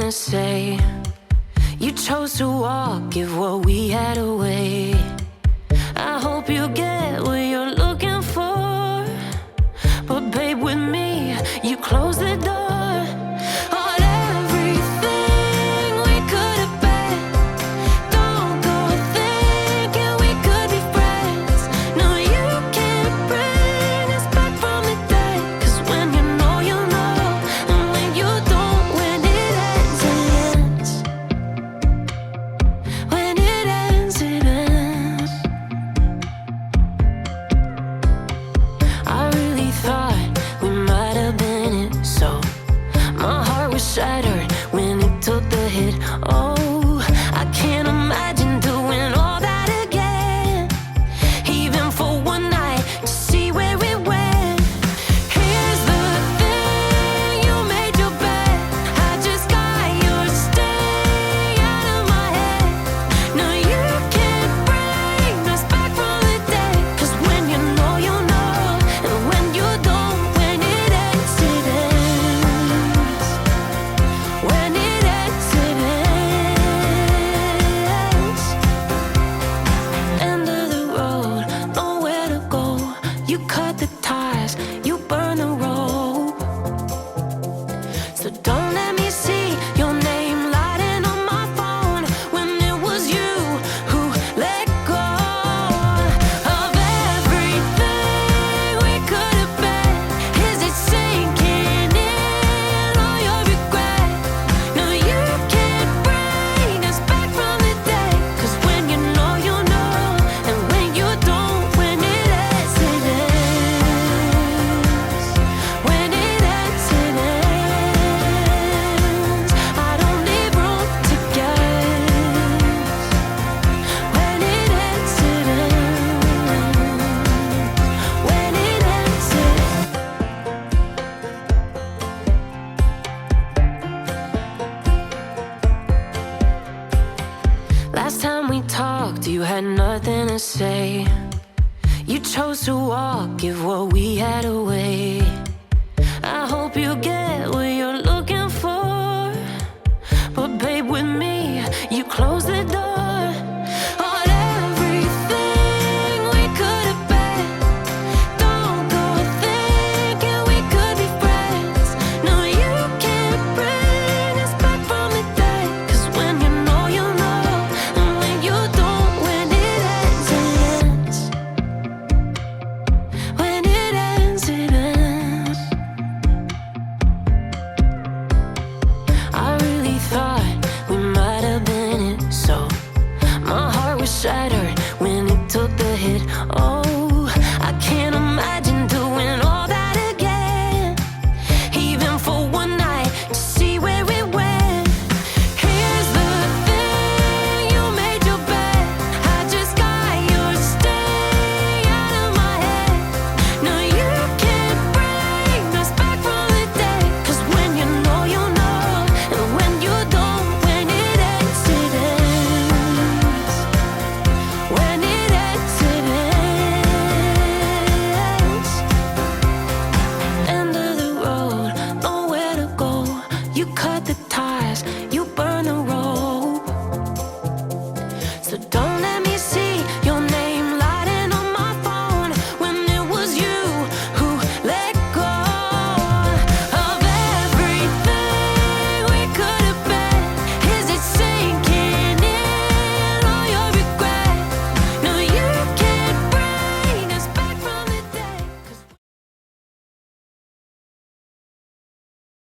to say. You chose to walk, give what we had away. I hope you get what you're looking for, but babe, with me, you close the door. Shattered when it took the hit. Oh, I can't imagine doing all that again, even for one night, to see where it went. Here's the thing, you made your bed, I just got your stay out of my head. No, you can't bring us back from the dead, 'cause when you know, and when you don't, when it ends, it ends. When it ends, it ends. End of the road, nowhere to go. You cut the ties, you burn the rope. So don't let me see your name lighting on my phone when it was you who let go of everything we could have been. Is it sinking in, all your regret? No, you can't bring us back from the dead, 'cause when you know, and when you don't, when it ends, it ends. When it ends, it ends. I don't leave room to guess. When it ends, it ends. When it ends, it Last time we talked, you had nothing to say. You chose to walk, give what we had away. I hope you get